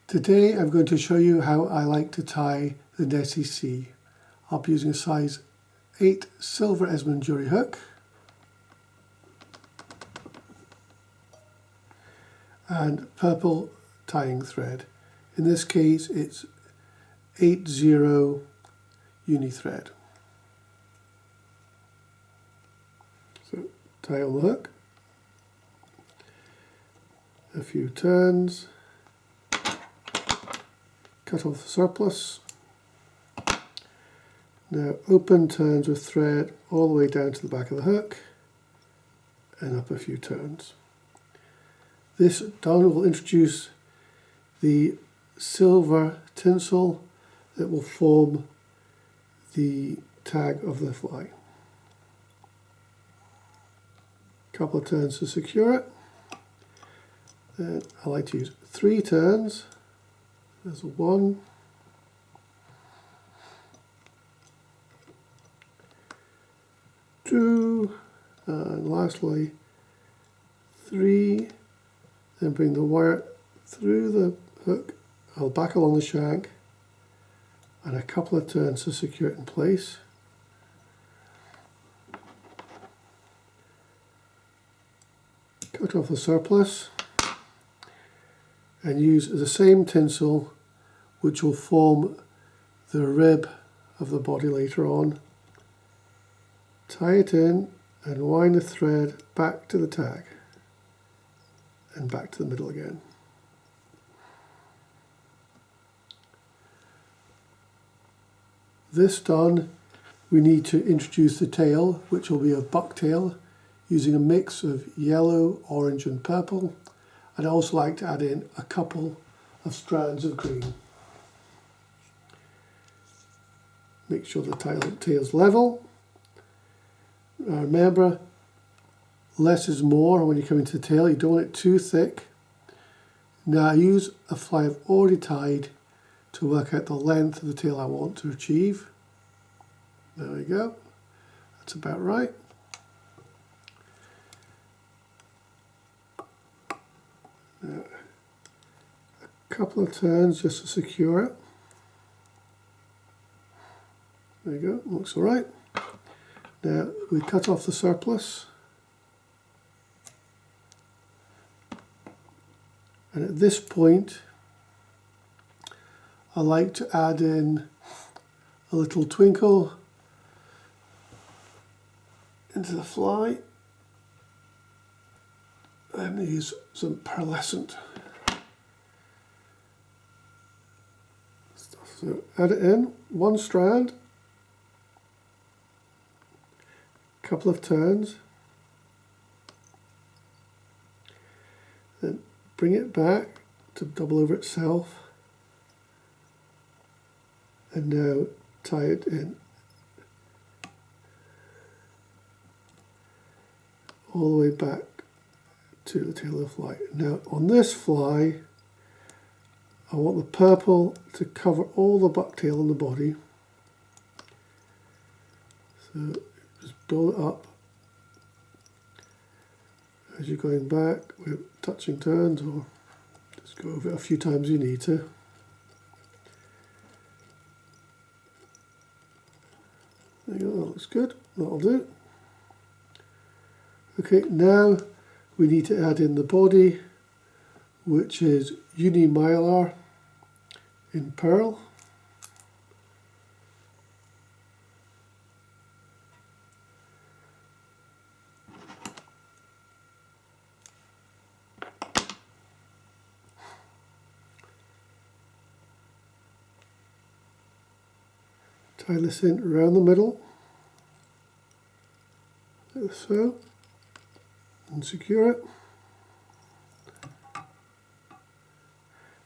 Today I'm going to show you how I like to tie the Nessy C. I'll be using a size 8 silver Esmond jury hook and purple tying thread. In this case it's 80 uni thread. So tie on the hook, a few turns, cut off the surplus. Now open turns with thread all the way down to the back of the hook and up a few turns. This done will introduce the silver tinsel that will form the tag of the fly. A couple of turns to secure it. Then I like to use 3 turns. There's 1, 2, and lastly 3. Then bring the wire through the hook, I'll back along the shank, and a couple of turns to secure it in place. Cut off the surplus and use the same tinsel which will form the rib of the body later on. Tie it in and wind the thread back to the tag and back to the middle again. This done, we need to introduce the tail, which will be a bucktail, using a mix of yellow, orange and purple. I'd also like to add in a couple of strands of green. Make sure the tail's level. Remember, less is more when you come into the tail. You don't want it too thick. Now I use a fly I've already tied to work out the length of the tail I want to achieve. There we go. That's about right. Now, a couple of turns just to secure it. There you go, looks all right. Now we cut off the surplus. And at this point, I like to add in a little twinkle into the fly and use some pearlescent. So add it in, 1 strand, a couple of turns, then bring it back to double over itself, and now tie it in all the way back to the tail of the fly. Now on this fly I want the purple to cover all the bucktail on the body, so just build it up as you're going back with touching turns, or just go over it a few times you need to. There you go, that looks good, that'll do. Okay, now we need to add in the body, which is uni mylar in pearl. Tie this in around the middle, like so, and secure it.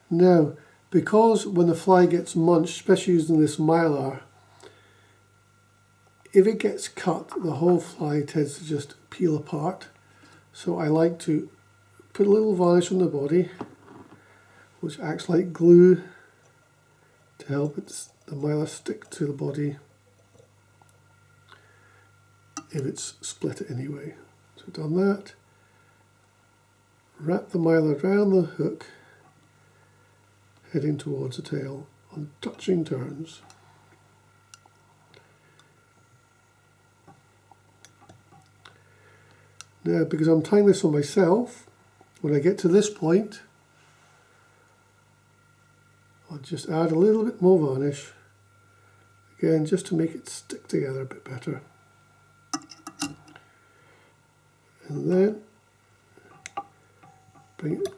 Now, because when the fly gets munched, especially using this mylar, if it gets cut, the whole fly tends to just peel apart. So I like to put a little varnish on the body, which acts like glue to help the mylar stick to the body if it's split it anyway. So I've done that. Wrap the mylar around the hook heading towards the tail on touching turns. Now, because I'm tying this on myself, when I get to this point, I'll just add a little bit more varnish, again just to make it stick together a bit better. And then bring it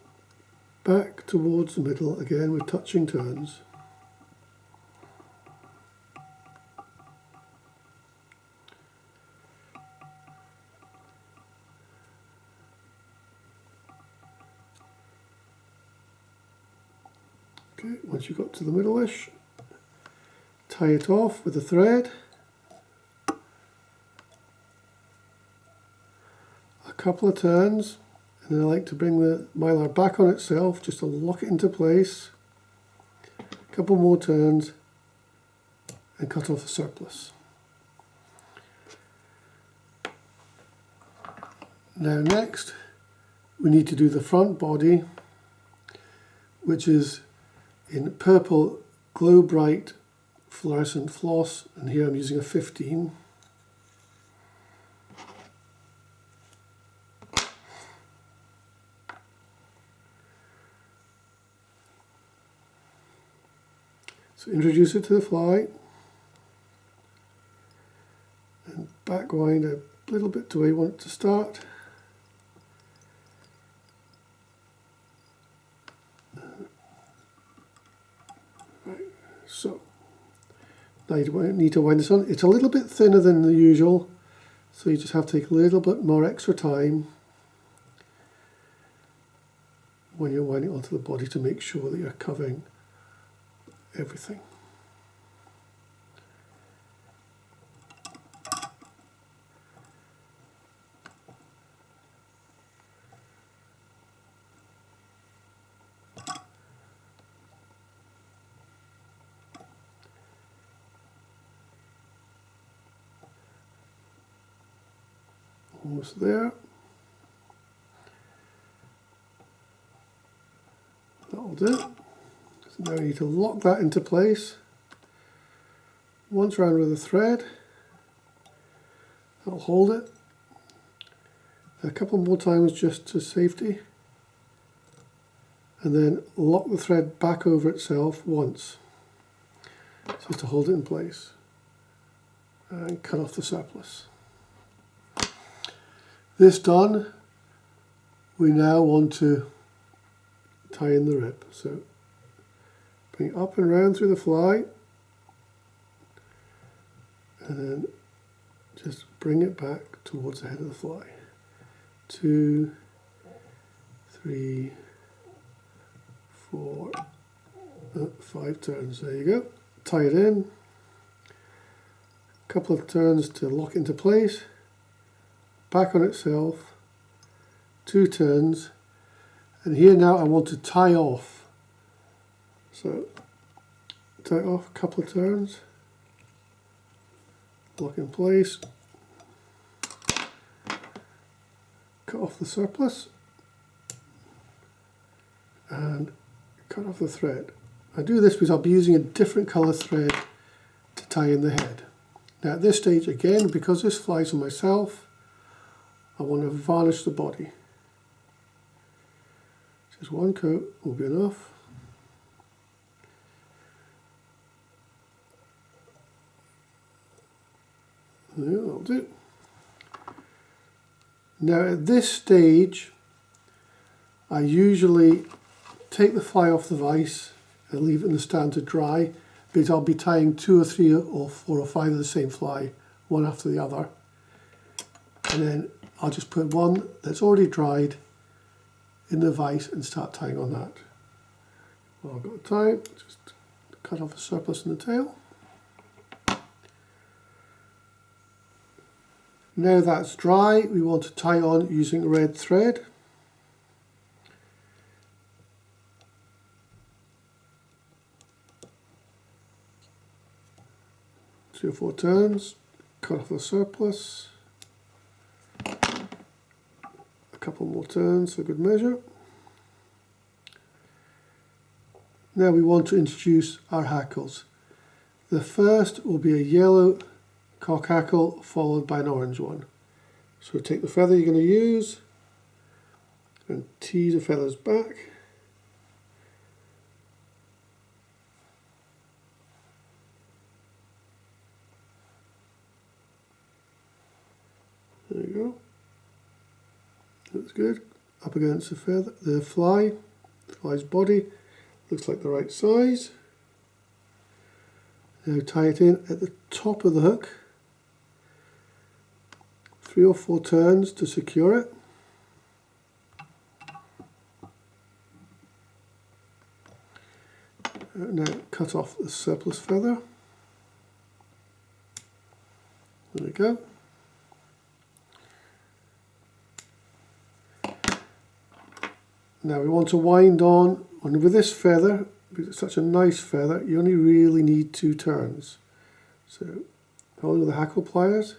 back towards the middle, again with touching turns. Okay, once you've got to the middle-ish, tie it off with a thread. A couple of turns, and then I like to bring the mylar back on itself just to lock it into place. A couple more turns and cut off the surplus. Now next we need to do the front body, which is in purple Glow Bright fluorescent floss, and here I'm using a 15. So introduce it to the fly and back wind a little bit to where you want it to start. Right, so now you need to wind this on. It's a little bit thinner than the usual, so you just have to take a little bit more extra time when you're winding onto the body to make sure that you're covering everything. Almost there. That'll do. So now you need to lock that into place. Once round with a thread, that'll hold it. A couple more times just to safety, and then lock the thread back over itself once, so to hold it in place, and cut off the surplus. This done, we now want to tie in the rib. So bring it up and round through the fly, and then just bring it back towards the head of the fly. 2, 3, 4, 5 turns. There you go. Tie it in. A couple of turns to lock into place. Back on itself. 2 turns. And here now I want to tie off. So tie it off a couple of turns. Lock in place. Cut off the surplus and cut off the thread. I do this because I'll be using a different colour thread to tie in the head. Now at this stage again, because this flies on myself, I want to varnish the body. Just one coat will be enough. Yeah, that'll do. Now at this stage, I usually take the fly off the vise and leave it in the stand to dry, because I'll be tying 2 or 3 or 4 or 5 of the same fly, one after the other. And then I'll just put one that's already dried in the vise and start tying on that. Well, I've got time, just cut off the surplus in the tail. Now that's dry, we want to tie on using red thread. Three or 4 turns, cut off the surplus. A couple more turns for good measure. Now we want to introduce our hackles. The first will be a yellow cock hackle followed by an orange one. So take the feather you're going to use and tease the feathers back. There you go. That's good. Up against the feather, the fly's body. Looks like the right size. Now tie it in at the top of the hook. 3 or 4 turns to secure it. Now cut off the surplus feather. There we go. Now we want to wind on, and with this feather, because it's such a nice feather, you only really need 2 turns. So hold with the hackle pliers,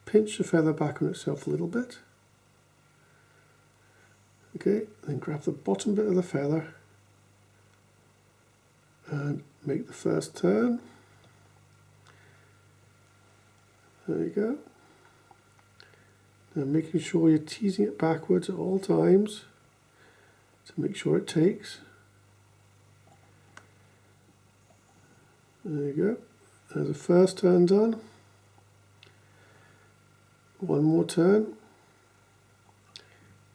pinch the feather back on itself a little bit. Okay, then grab the bottom bit of the feather and make the first turn. There you go. Now making sure you're teasing it backwards at all times to make sure it takes. There you go. There's the first turn done. One more turn.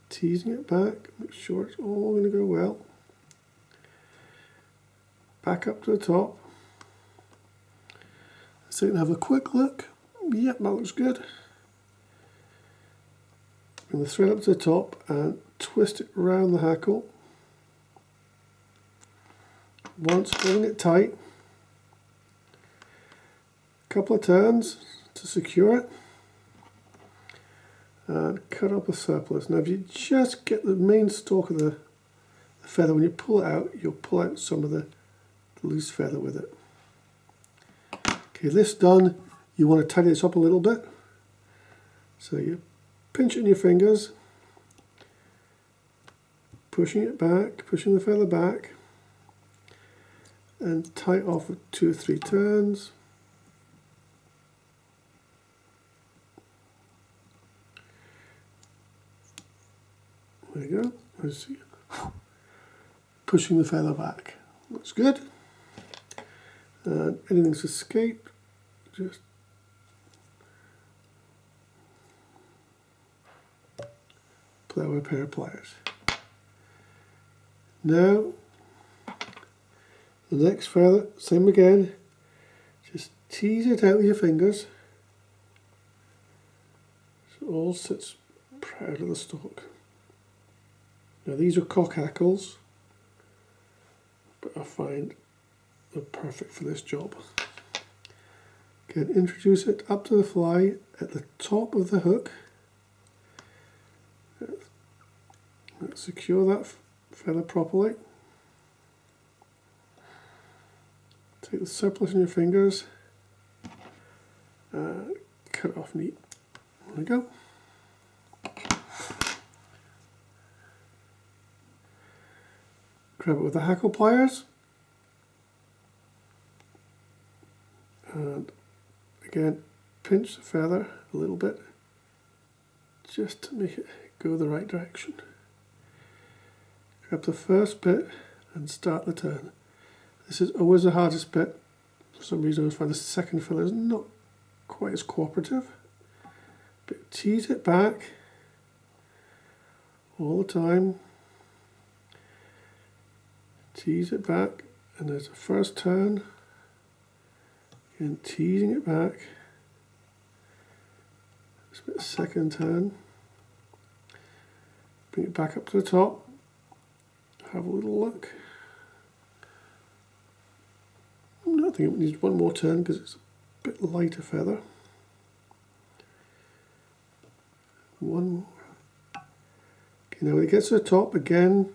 Teasing it back, make sure it's all going to go well. Back up to the top. So you can have a quick look. Yep, that looks good. Bring the thread up to the top and twist it around the hackle. Once holding it tight. A couple of turns to secure it. And cut up a surplus. Now if you just get the main stalk of the feather, when you pull it out, you'll pull out some of the loose feather with it. Okay, this done, you want to tidy this up a little bit. So you pinch it in your fingers, pushing it back, pushing the feather back, and tie it off with 2 or 3 turns. There you go. Let's see. Pushing the feather back. Looks good. And anything's escaped, just play with a pair of pliers. Now, the next feather, same again. Just tease it out with your fingers so it all sits proud of the stalk. Now these are cock hackles, but I find they're perfect for this job. Again, introduce it up to the fly at the top of the hook. Let's secure that feather properly. Take the surplus in your fingers, cut it off neat. There we go. Grab it with the hackle pliers, and again pinch the feather a little bit just to make it go the right direction. Grab the first bit and start the turn. This is always the hardest bit. For some reason I always find the second feather is not quite as cooperative. But tease it back all the time. Tease it back, and there's a first turn, and teasing it back. Just a second turn. Bring it back up to the top. Have a little look. I think it needs one more turn because it's a bit lighter feather. One more. Okay, now when it gets to the top again,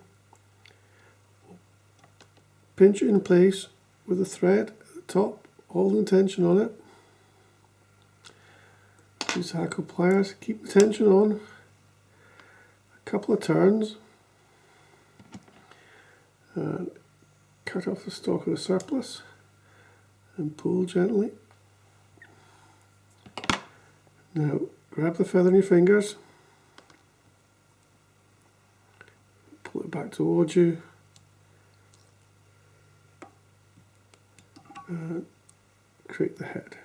pinch it in place with a thread at the top, holding the tension on it. Use hackle pliers, keep the tension on. A couple of turns. And cut off the stalk of the surplus and pull gently. Now grab the feather in your fingers, pull it back towards you, and create the head.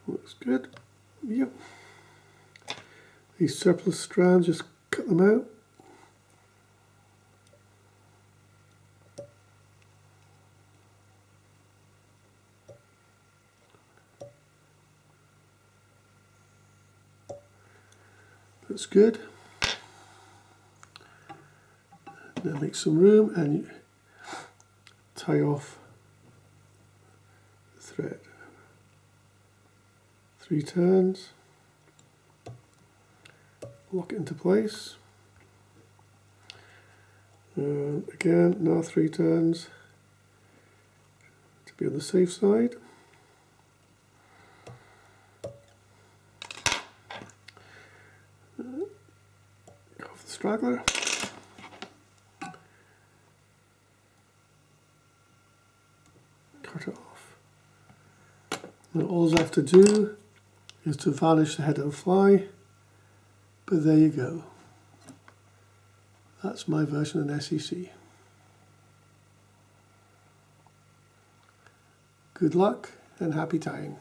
Looks good. Yep. These surplus strands, just cut them out. That's good. Now make some room and tie off the thread. 3 turns. Lock it into place. Again, now 3 turns to be on the safe side. Off the straggler. Cut it off. Now all I have to do is to varnish the head of the fly, but there you go. That's my version of an SEC. Good luck and happy tying.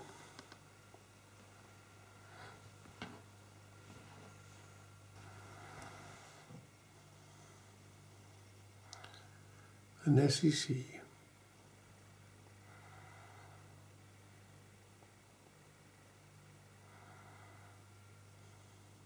An SEC.